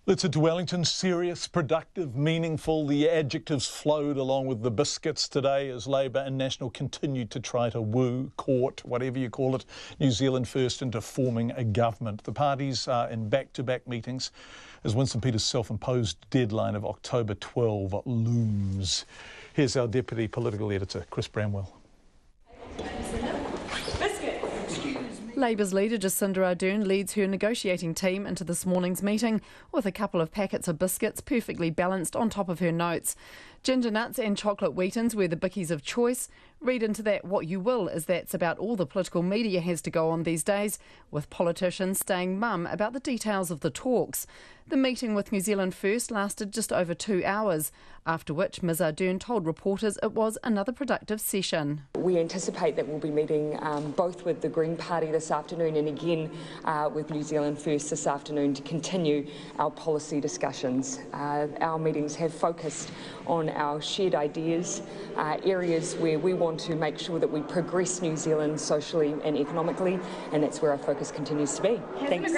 Let's head to Wellington. Serious, productive, meaningful. The adjectives flowed along with the biscuits today as Labour and National continued to try to woo, court, whatever you call it, New Zealand First into forming a government. The parties are in back-to-back meetings as Winston Peters' self-imposed deadline of October 12 looms. Here's our Deputy Political Editor, Chris Bramwell. Labour's leader Jacinda Ardern leads her negotiating team into this morning's meeting with a couple of packets of biscuits perfectly balanced on top of her notes. Ginger nuts and chocolate wheatons were the bickies of choice. Read into that what you will, as that's about all the political media has to go on these days, with politicians staying mum about the details of the talks. The meeting with New Zealand First lasted just over 2 hours, after which Ms Ardern told reporters it was another productive session. We anticipate that we'll be meeting both with the Green Party this afternoon and again with New Zealand First this afternoon to continue our policy discussions. Our meetings have focused on our shared ideas, areas where we want to make sure that we progress New Zealand socially and economically, and that's where our focus continues to be. Thanks.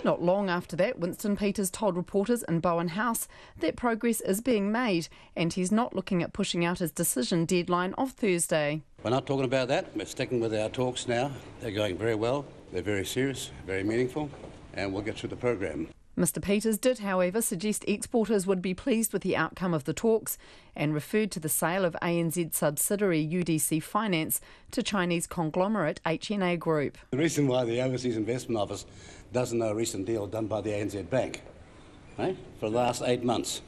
Not long after that, Winston Peters told reporters in Bowen House that progress is being made and he's not looking at pushing out his decision deadline of Thursday. We're not talking about that. We're sticking with our talks now. They're going very well. They're very serious, very meaningful, and we'll get through the program. Mr Peters did, however, suggest exporters would be pleased with the outcome of the talks and referred to the sale of ANZ subsidiary UDC Finance to Chinese conglomerate HNA Group. The reason why the Overseas Investment Office doesn't know a recent deal done by the ANZ Bank, for the last 8 months.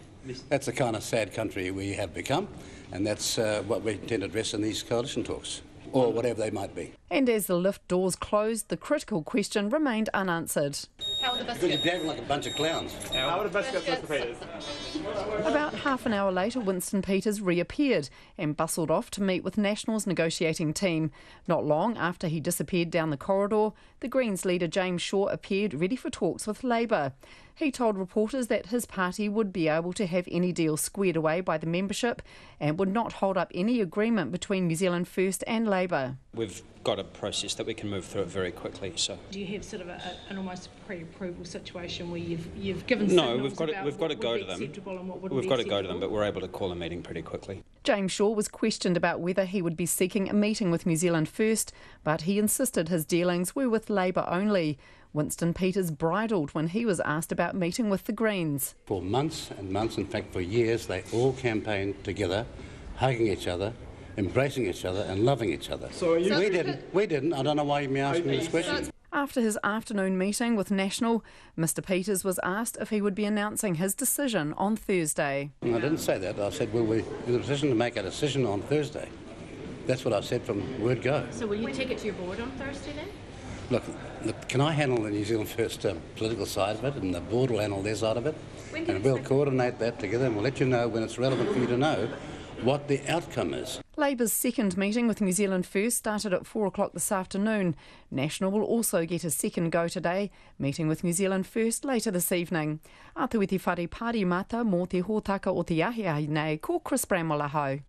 That's the kind of sad country we have become, and that's what we intend to address in these coalition talks, or whatever they might be. And as the lift doors closed, the critical question remained unanswered. How are the biscuits? Because you're behaving like a bunch of clowns. How are the biscuits, Mr Peters? About half an hour later, Winston Peters reappeared and bustled off to meet with National's negotiating team. Not long after he disappeared down the corridor, the Greens leader James Shaw appeared ready for talks with Labour. He told reporters that his party would be able to have any deal squared away by the membership and would not hold up any agreement between New Zealand First and Labour. We've got a process that we can move through it very quickly. So, do you have sort of an almost pre-approval situation where you've given signals we've got to go to them. We've got to go to them, but we're able to call a meeting pretty quickly. James Shaw was questioned about whether he would be seeking a meeting with New Zealand First, but he insisted his dealings were with Labour only. Winston Peters bridled when he was asked about meeting with the Greens. For months and months, in fact for years, they all campaigned together, hugging each other, embracing each other and loving each other. We didn't. I don't know why you asked me this question. After his afternoon meeting with National, Mr Peters was asked if he would be announcing his decision on Thursday. I didn't say that. I said, will we in a position to make a decision on Thursday? That's what I said from word go. So will you take it to your board on Thursday then? Look, can I handle the New Zealand First political side of it, and the board will handle their side of it? And we'll coordinate that together, and we'll let you know when it's relevant for you to know what the outcome is. Labour's second meeting with New Zealand First started at 4 o'clock this afternoon. National will also get a second go today, meeting with New Zealand First later this evening. Atu i te whare pāri mata mō te hōtaka o te ahi nei, ko Chris Bramwell ahau.